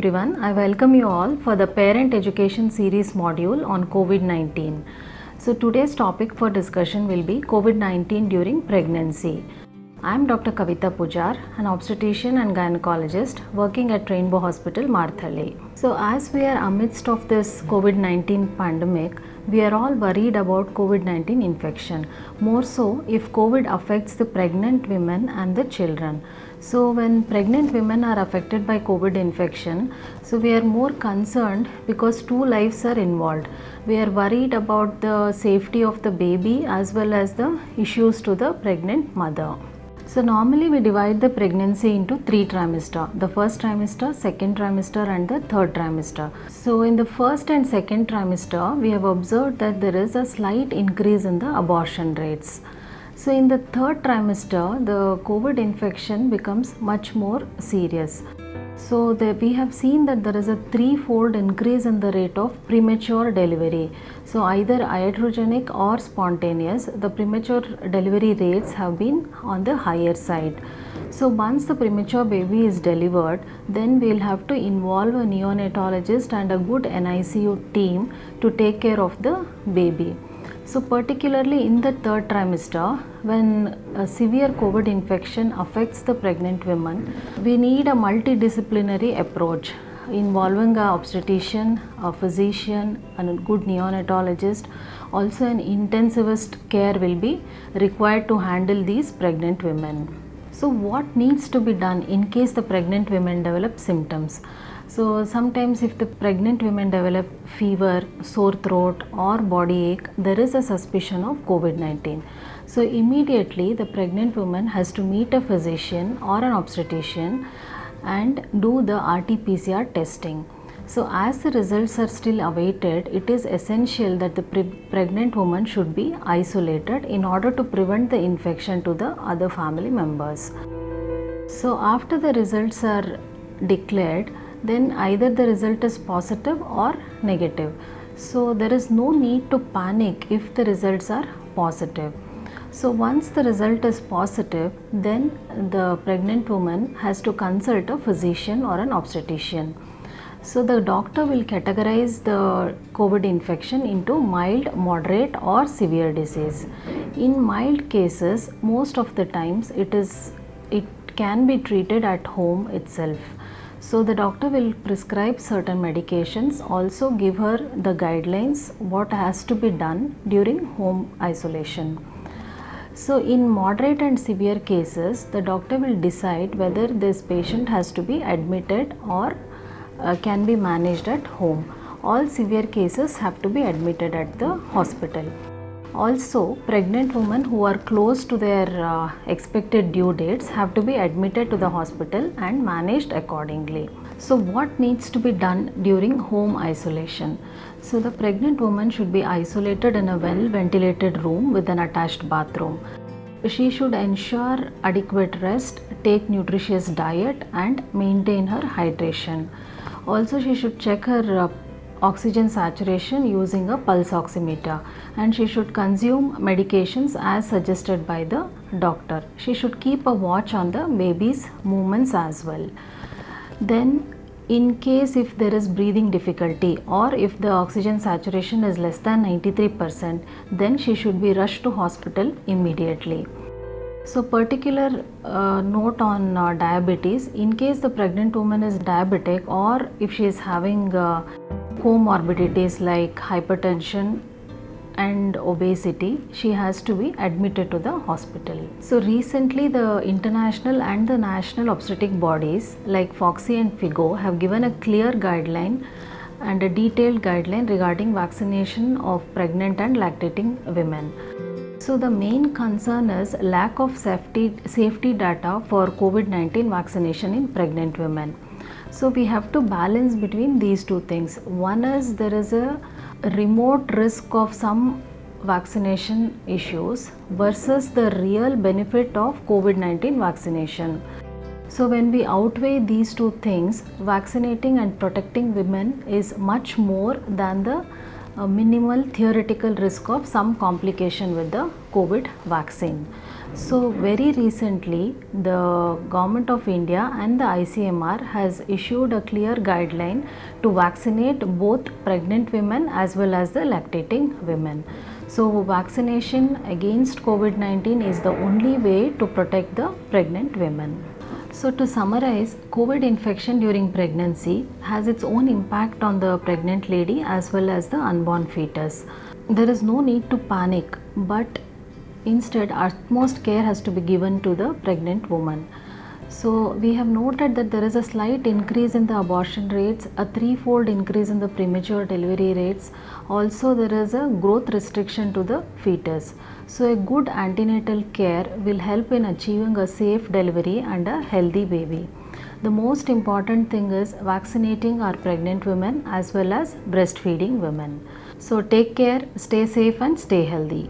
everyone, I welcome you all for the Parent Education Series module on COVID-19. So today's topic for discussion will be COVID-19 during pregnancy. I am Dr. Kavita Pujar, an obstetrician and gynecologist working at Rainbow Hospital, Marthali. So as we are amidst of this COVID-19 pandemic, we are all worried about COVID-19 infection, more so if COVID affects the pregnant women and the children. So when pregnant women are affected by COVID infection, so we are more concerned because two lives are involved. We are worried about the safety of the baby as well as the issues to the pregnant mother. So normally we divide the pregnancy into 3 trimester, the first trimester, second trimester and the third trimester. So in the first and second trimester, we have observed that there is a slight increase in the abortion rates. So in the third trimester, the COVID infection becomes much more serious. So we have seen that there is a 3-fold increase in the rate of premature delivery. So either iatrogenic or spontaneous, the premature delivery rates have been on the higher side. So once the premature baby is delivered, then we will have to involve a neonatologist and a good NICU team to take care of the baby. So particularly in the third trimester, when a severe COVID infection affects the pregnant women, we need a multidisciplinary approach involving an obstetrician, a physician, and a good neonatologist. Also an intensivist care will be required to handle these pregnant women. So what needs to be done in case the pregnant women develop symptoms? So sometimes if the pregnant women develop fever, sore throat or body ache, there is a suspicion of COVID-19. So immediately the pregnant woman has to meet a physician or an obstetrician and do the RT-PCR testing. So as the results are still awaited, it is essential that the pregnant woman should be isolated in order to prevent the infection to the other family members. So after the results are declared, then either the result is positive or negative. So there is no need to panic if the results are positive. So once the result is positive, then the pregnant woman has to consult a physician or an obstetrician. So the doctor will categorize the COVID infection into mild, moderate or severe disease. In mild cases, most of the times it can be treated at home itself. So the doctor will prescribe certain medications, also give her the guidelines what has to be done during home isolation. So in moderate and severe cases, the doctor will decide whether this patient has to be admitted or can be managed at home. All severe cases have to be admitted at the hospital. Also, pregnant women who are close to their expected due dates have to be admitted to the hospital and managed accordingly. So what needs to be done during home isolation? So the pregnant woman should be isolated in a well ventilated room with an attached bathroom. She should ensure adequate rest, take nutritious diet and maintain her hydration. Also, she should check her oxygen saturation using a pulse oximeter, and she should consume medications as suggested by the doctor. She should keep a watch on the baby's movements as well. Then in case if there is breathing difficulty or if the oxygen saturation is less than 93%, then she should be rushed to hospital immediately. So particular note on diabetes, in case the pregnant woman is diabetic or if she is having comorbidities like hypertension and obesity, she has to be admitted to the hospital. So recently the international and the national obstetric bodies like FOGSI and FIGO have given a clear guideline and a detailed guideline regarding vaccination of pregnant and lactating women. So the main concern is lack of safety data for COVID-19 vaccination in pregnant women. So we have to balance between these two things. One is there is a remote risk of some vaccination issues versus the real benefit of COVID-19 vaccination. So when we outweigh these two things, vaccinating and protecting women is much more than the a minimal theoretical risk of some complication with the COVID vaccine. So very recently the Government of India and the ICMR has issued a clear guideline to vaccinate both pregnant women as well as the lactating women. So vaccination against COVID-19 is the only way to protect the pregnant women. So to summarize, COVID infection during pregnancy has its own impact on the pregnant lady as well as the unborn fetus. There is no need to panic, but instead utmost care has to be given to the pregnant woman. So we have noted that there is a slight increase in the abortion rates, a threefold increase in the premature delivery rates. Also there is a growth restriction to the fetus. So a good antenatal care will help in achieving a safe delivery and a healthy baby. The most important thing is vaccinating our pregnant women as well as breastfeeding women. So take care, stay safe and stay healthy.